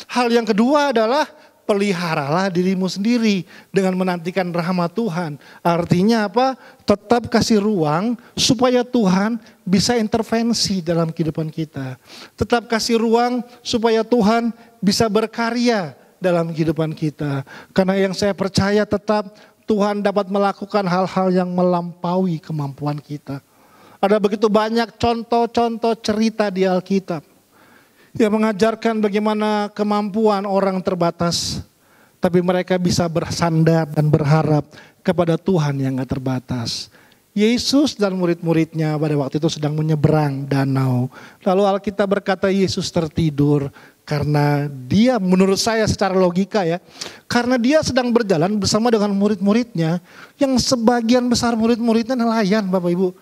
S3: hal yang kedua adalah peliharalah dirimu sendiri dengan menantikan rahmat Tuhan. Artinya apa? Tetap kasih ruang supaya Tuhan bisa intervensi dalam kehidupan kita. Tetap kasih ruang supaya Tuhan bisa berkarya dalam kehidupan kita. Karena yang saya percaya tetap Tuhan dapat melakukan hal-hal yang melampaui kemampuan kita. Ada begitu banyak contoh-contoh cerita di Alkitab yang mengajarkan bagaimana kemampuan orang terbatas tapi mereka bisa bersandar dan berharap kepada Tuhan yang gak terbatas. Yesus dan murid-muridnya pada waktu itu sedang menyeberang danau. Lalu Alkitab berkata Yesus tertidur karena dia, menurut saya secara logika ya, karena dia sedang berjalan bersama dengan murid-muridnya yang sebagian besar murid-muridnya nelayan Bapak Ibu.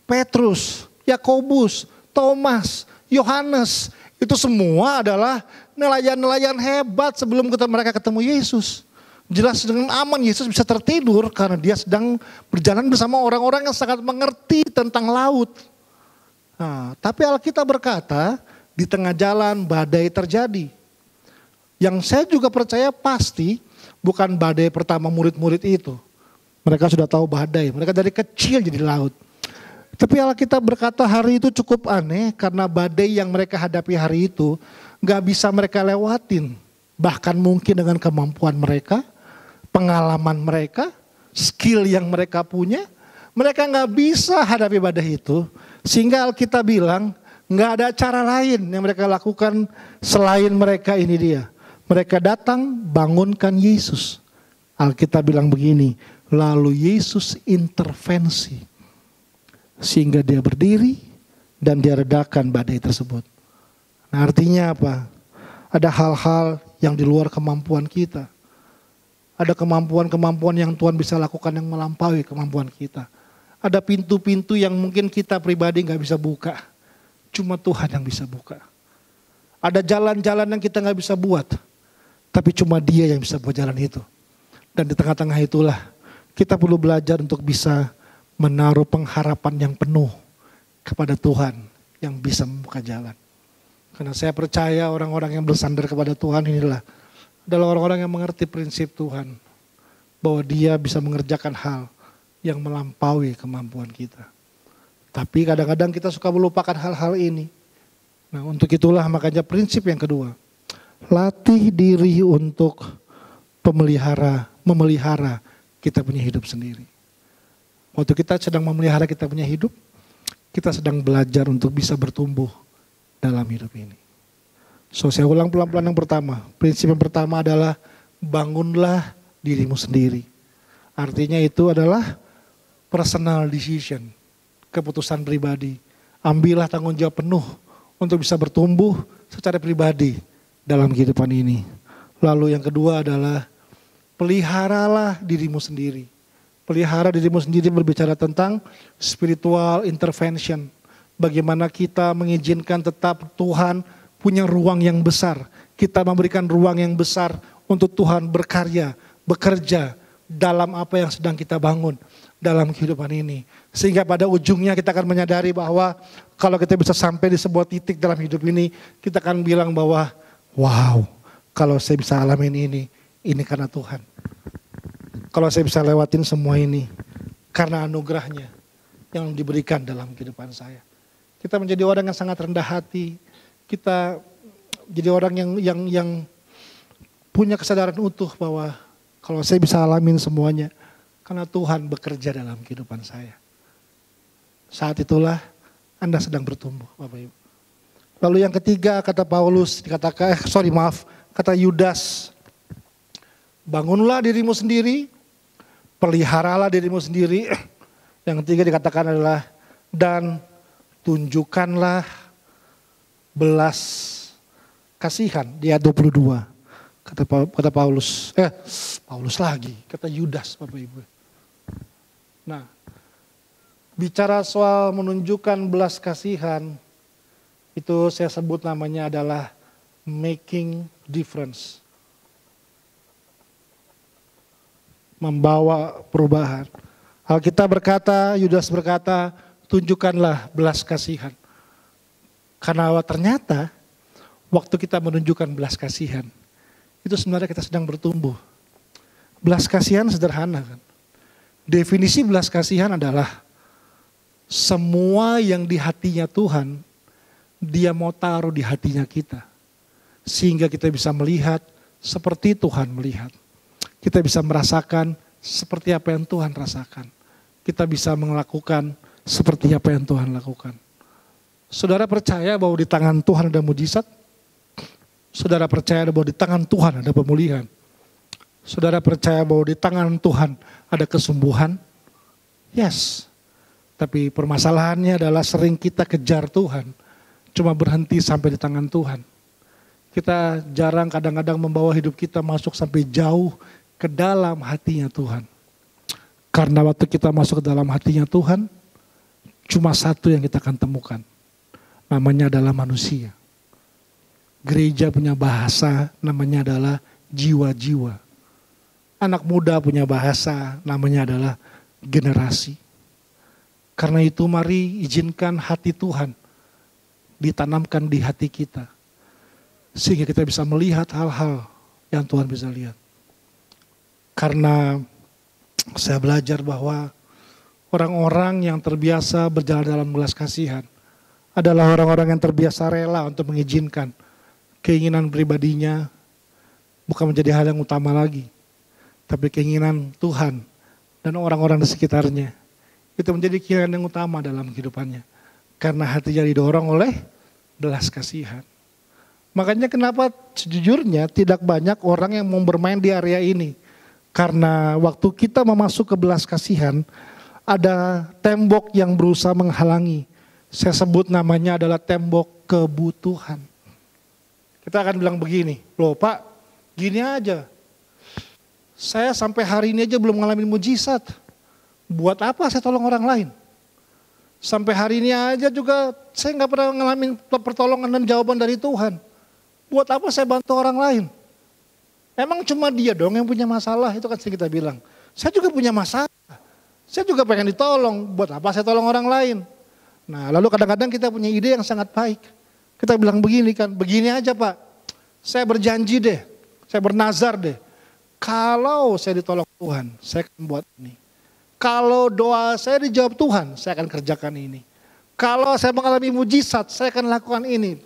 S3: Petrus, Yakobus, Thomas, Yohanes, itu semua adalah nelayan-nelayan hebat sebelum mereka ketemu Yesus. Jelas dengan aman Yesus bisa tertidur karena dia sedang berjalan bersama orang-orang yang sangat mengerti tentang laut. Nah, tapi Alkitab berkata di tengah jalan badai terjadi. Yang saya juga percaya pasti bukan badai pertama murid-murid itu. Mereka sudah tahu badai, mereka dari kecil jadi laut. Tapi Alkitab berkata hari itu cukup aneh karena badai yang mereka hadapi hari itu gak bisa mereka lewatin. Bahkan mungkin dengan kemampuan mereka, pengalaman mereka, skill yang mereka punya, mereka gak bisa hadapi badai itu. Sehingga Alkitab bilang gak ada cara lain yang mereka lakukan selain mereka ini dia. Mereka datang bangunkan Yesus. Alkitab bilang begini, lalu Yesus intervensi. Sehingga dia berdiri dan dia redakan badai tersebut. Nah, artinya apa? Ada hal-hal yang di luar kemampuan kita. Ada kemampuan-kemampuan yang Tuhan bisa lakukan yang melampaui kemampuan kita. Ada pintu-pintu yang mungkin kita pribadi gak bisa buka. Cuma Tuhan yang bisa buka. Ada jalan-jalan yang kita gak bisa buat. Tapi cuma Dia yang bisa buat jalan itu. Dan di tengah-tengah itulah kita perlu belajar untuk bisa menaruh pengharapan yang penuh kepada Tuhan yang bisa membuka jalan. Karena saya percaya orang-orang yang bersandar kepada Tuhan inilah adalah orang-orang yang mengerti prinsip Tuhan. Bahwa Dia bisa mengerjakan hal yang melampaui kemampuan kita. Tapi kadang-kadang kita suka melupakan hal-hal ini. Nah, untuk itulah makanya prinsip yang kedua. Latih diri untuk memelihara kita punya hidup sendiri. Waktu kita sedang memelihara kita punya hidup, kita sedang belajar untuk bisa bertumbuh dalam hidup ini. So, saya ulang pelan-pelan yang pertama. Prinsip yang pertama adalah bangunlah dirimu sendiri. Artinya itu adalah personal decision, keputusan pribadi. Ambillah tanggung jawab penuh untuk bisa bertumbuh secara pribadi dalam kehidupan ini. Lalu yang kedua adalah peliharalah dirimu sendiri. Pelihara dirimu sendiri berbicara tentang spiritual intervention. Bagaimana kita mengizinkan tetap Tuhan punya ruang yang besar. Kita memberikan ruang yang besar untuk Tuhan berkarya, bekerja dalam apa yang sedang kita bangun dalam kehidupan ini. Sehingga pada ujungnya kita akan menyadari bahwa kalau kita bisa sampai di sebuah titik dalam hidup ini, kita akan bilang bahwa wow, kalau saya bisa alamin ini karena Tuhan. Kalau saya bisa lewatin semua ini karena anugerahnya yang diberikan dalam kehidupan saya. Kita menjadi orang yang sangat rendah hati. Kita jadi orang yang punya kesadaran utuh bahwa kalau saya bisa alamin semuanya karena Tuhan bekerja dalam kehidupan saya. Saat itulah Anda sedang bertumbuh, Bapak Ibu. Lalu yang ketiga kata Paulus kata Yudas, bangunlah dirimu sendiri, peliharalah dirimu sendiri. Yang ketiga dikatakan adalah dan tunjukkanlah belas kasihan di ayat 22. Kata Paulus lagi, kata Yudas Bapak Ibu. Nah, bicara soal menunjukkan belas kasihan, itu saya sebut namanya adalah making difference. Membawa perubahan. Alkitab berkata, Yudas berkata, tunjukkanlah belas kasihan. Karena ternyata waktu kita menunjukkan belas kasihan, itu sebenarnya kita sedang bertumbuh. Belas kasihan sederhana kan. Definisi belas kasihan adalah semua yang di hatinya Tuhan, Dia mau taruh di hatinya kita. Sehingga kita bisa melihat seperti Tuhan melihat. Kita bisa merasakan seperti apa yang Tuhan rasakan. Kita bisa melakukan seperti apa yang Tuhan lakukan. Saudara percaya bahwa di tangan Tuhan ada mujizat? Saudara percaya bahwa di tangan Tuhan ada pemulihan? Saudara percaya bahwa di tangan Tuhan ada kesembuhan? Yes. Tapi permasalahannya adalah sering kita kejar Tuhan, cuma berhenti sampai di tangan Tuhan. Kita jarang kadang-kadang membawa hidup kita masuk sampai jauh ke dalam hatinya Tuhan. Karena waktu kita masuk ke dalam hatinya Tuhan, cuma satu yang kita akan temukan. Namanya adalah manusia. Gereja punya bahasa, namanya adalah jiwa-jiwa. Anak muda punya bahasa, namanya adalah generasi. Karena itu mari izinkan hati Tuhan ditanamkan di hati kita. Sehingga kita bisa melihat hal-hal yang Tuhan bisa lihat. Karena saya belajar bahwa orang-orang yang terbiasa berjalan dalam belas kasihan adalah orang-orang yang terbiasa rela untuk mengizinkan keinginan pribadinya bukan menjadi hal yang utama lagi. Tapi keinginan Tuhan dan orang-orang di sekitarnya itu menjadi keinginan yang utama dalam kehidupannya. Karena hatinya didorong oleh belas kasihan. Makanya kenapa sejujurnya tidak banyak orang yang mau bermain di area ini. Karena waktu kita memasuk ke belas kasihan, ada tembok yang berusaha menghalangi. Saya sebut namanya adalah tembok kebutuhan. Kita akan bilang begini, loh Pak, gini aja. Saya sampai hari ini aja belum ngalamin mujizat. Buat apa saya tolong orang lain? Sampai hari ini aja juga saya nggak pernah ngalamin pertolongan dan jawaban dari Tuhan. Buat apa saya bantu orang lain? Emang cuma dia dong yang punya masalah, itu kan sering kita bilang. Saya juga punya masalah. Saya juga pengen ditolong, buat apa saya tolong orang lain? Nah lalu kadang-kadang kita punya ide yang sangat baik. Kita bilang begini kan, begini aja Pak. Saya berjanji deh, saya bernazar deh. Kalau saya ditolong Tuhan, saya akan buat ini. Kalau doa saya dijawab Tuhan, saya akan kerjakan ini. Kalau saya mengalami mujizat, saya akan lakukan ini.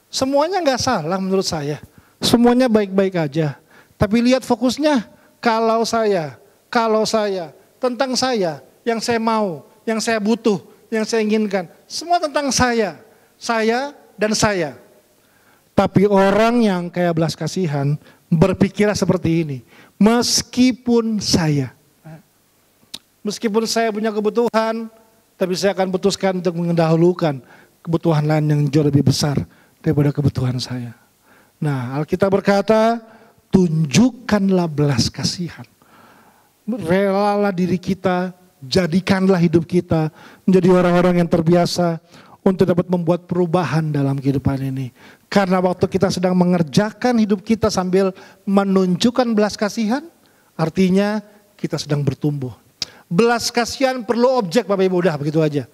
S3: Semuanya gak salah menurut saya. Semuanya baik-baik aja. Tapi lihat fokusnya, kalau saya, tentang saya, yang saya mau, yang saya butuh, yang saya inginkan. Semua tentang saya dan saya. Tapi orang yang kayak belas kasihan berpikirnya seperti ini. Meskipun saya punya kebutuhan, tapi saya akan putuskan untuk mendahulukan kebutuhan lain yang jauh lebih besar daripada kebutuhan saya. Nah, Alkitab berkata, tunjukkanlah belas kasihan. Relalah diri kita, jadikanlah hidup kita menjadi orang-orang yang terbiasa untuk dapat membuat perubahan dalam kehidupan ini. Karena waktu kita sedang mengerjakan hidup kita sambil menunjukkan belas kasihan, artinya kita sedang bertumbuh. Belas kasihan perlu objek Bapak Ibu, udah begitu aja.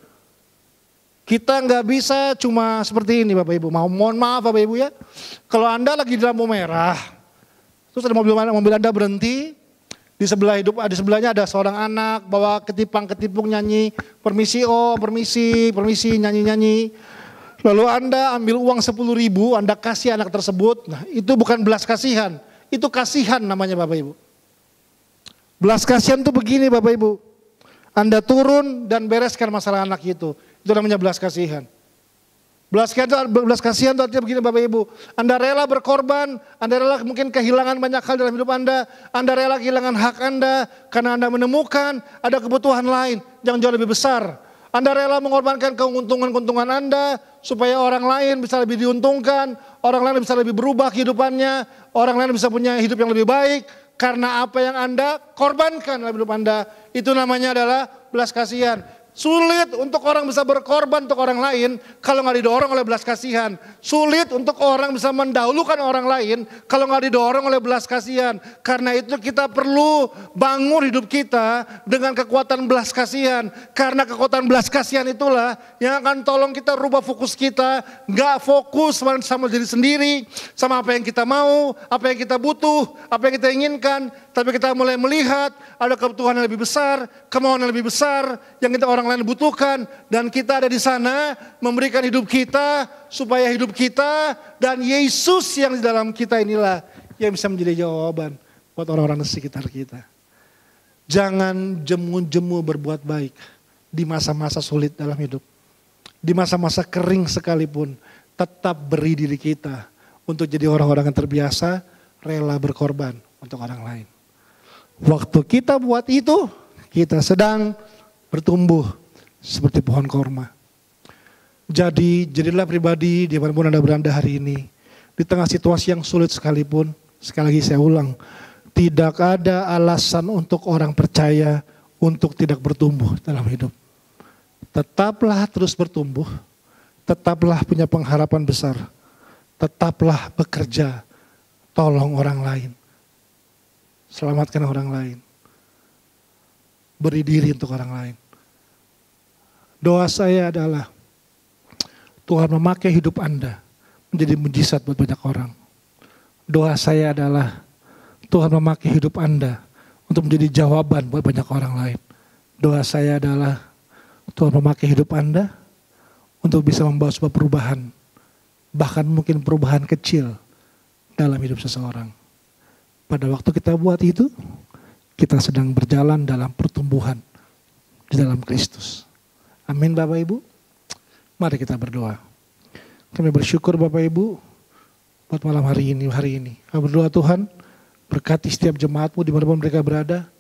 S3: Kita nggak bisa cuma seperti ini Bapak Ibu. Mohon maaf Bapak Ibu ya. Kalau Anda lagi di lampu merah, terus ada mobil Anda berhenti, di sebelahnya ada seorang anak bawa ketipung nyanyi, permisi oh, permisi nyanyi. Lalu Anda ambil uang 10.000, Anda kasih anak tersebut. Nah, itu bukan belas kasihan, itu kasihan namanya Bapak Ibu. Belas kasihan itu begini Bapak Ibu. Anda turun dan bereskan masalah anak itu. Itu namanya belas kasihan. Belas kasihan itu artinya begini Bapak Ibu. Anda rela berkorban, Anda rela mungkin kehilangan banyak hal dalam hidup Anda rela kehilangan hak Anda karena Anda menemukan ada kebutuhan lain yang jauh lebih besar. Anda rela mengorbankan keuntungan Anda supaya orang lain bisa lebih diuntungkan, orang lain bisa lebih berubah kehidupannya, orang lain bisa punya hidup yang lebih baik karena apa yang Anda korbankan dalam hidup Anda. Itu namanya adalah belas kasihan. Sulit untuk orang bisa berkorban untuk orang lain kalau nggak didorong oleh belas kasihan. Sulit untuk orang bisa mendahulukan orang lain kalau nggak didorong oleh belas kasihan. Karena itu kita perlu bangun hidup kita dengan kekuatan belas kasihan. Karena kekuatan belas kasihan itulah yang akan tolong kita rubah fokus kita. Nggak fokus sama diri sendiri, sama apa yang kita mau, apa yang kita butuh, apa yang kita inginkan. Tapi kita mulai melihat ada kebutuhan yang lebih besar, kemauan yang lebih besar yang kita orang lain butuhkan, dan kita ada di sana memberikan hidup kita supaya hidup kita dan Yesus yang di dalam kita inilah yang bisa menjadi jawaban buat orang-orang di sekitar kita. Jangan jemu-jemu berbuat baik di masa-masa sulit dalam hidup. Di masa-masa kering sekalipun, tetap beri diri kita untuk jadi orang-orang yang terbiasa rela berkorban untuk orang lain. Waktu kita buat itu, kita sedang bertumbuh seperti pohon korma. Jadi, jadilah pribadi dimanapun Anda berada hari ini. Di tengah situasi yang sulit sekalipun, sekali lagi saya ulang, tidak ada alasan untuk orang percaya untuk tidak bertumbuh dalam hidup. Tetaplah terus bertumbuh, tetaplah punya pengharapan besar, tetaplah bekerja, tolong orang lain, selamatkan orang lain, beri diri untuk orang lain. Doa saya adalah Tuhan memakai hidup Anda menjadi mujizat buat banyak orang. Doa saya adalah Tuhan memakai hidup Anda untuk menjadi jawaban buat banyak orang lain. Doa saya adalah Tuhan memakai hidup Anda untuk bisa membawa sebuah perubahan, bahkan mungkin perubahan kecil dalam hidup seseorang. Pada waktu kita buat itu, kita sedang berjalan dalam pertumbuhan di dalam Kristus. Amin Bapak Ibu. Mari kita berdoa. Kami bersyukur Bapak Ibu buat malam hari ini. Kami berdoa Tuhan, berkati setiap jemaat-Mu dimanapun mereka berada.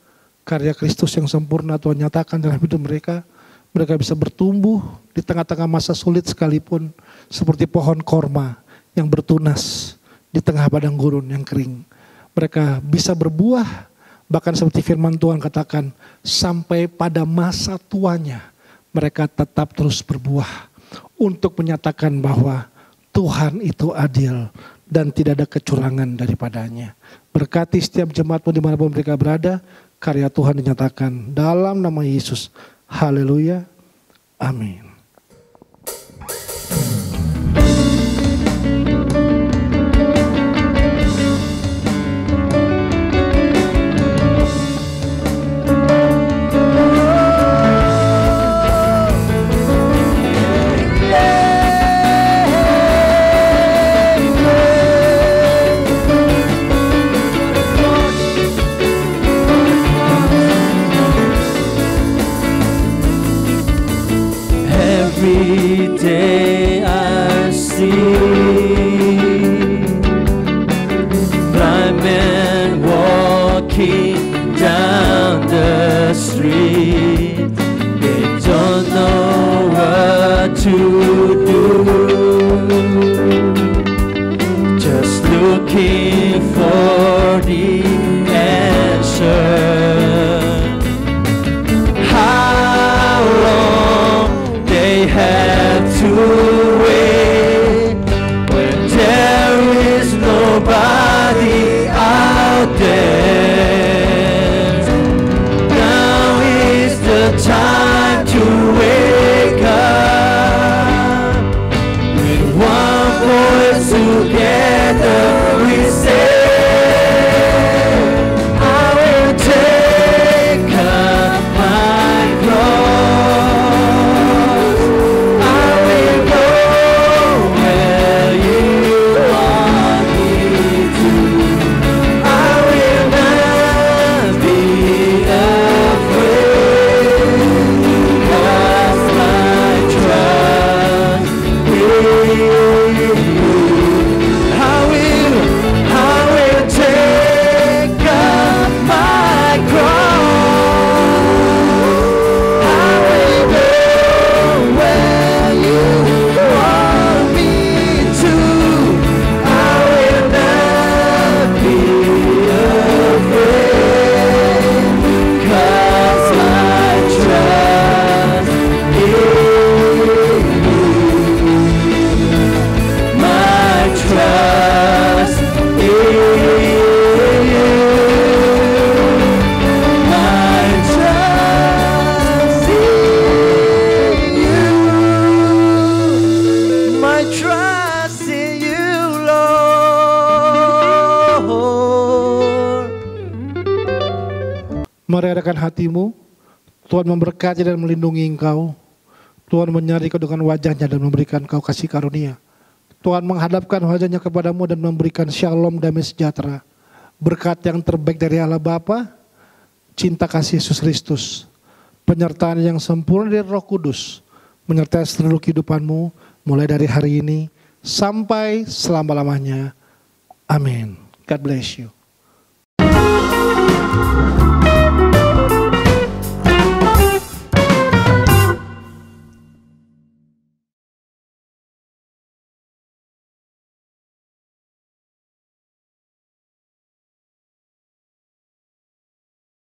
S3: Karya Kristus yang sempurna Tuhan nyatakan dalam hidup mereka. Mereka bisa bertumbuh di tengah-tengah masa sulit sekalipun. Seperti pohon korma yang bertunas di tengah padang gurun yang kering. Mereka bisa berbuah, bahkan seperti firman Tuhan katakan, sampai pada masa tuanya mereka tetap terus berbuah. Untuk menyatakan bahwa Tuhan itu adil dan tidak ada kecurangan daripadanya. Berkati setiap jemaat-Mu dimanapun mereka berada, karya Tuhan dinyatakan dalam nama Yesus. Haleluya. Amin.
S2: Every day I see blind men walking down the street. They don't know what to do, just looking for the answer. Have to wait when there is nobody out there. Now is the time to wake up. With one voice together we say, I will take up my cross. Mari arahkan hatimu, Tuhan memberkati dan melindungi engkau. Tuhan menyari kau dengan wajahnya dan memberikan kau kasih karunia. Tuhan menghadapkan wajahnya kepadamu dan memberikan shalom damai sejahtera. Berkat yang terbaik dari Allah Bapa, cinta kasih Yesus Kristus, penyertaan yang sempurna dari Roh Kudus, menyertai seluruh kehidupanmu mulai dari hari ini sampai selama-lamanya. Amin. God bless you.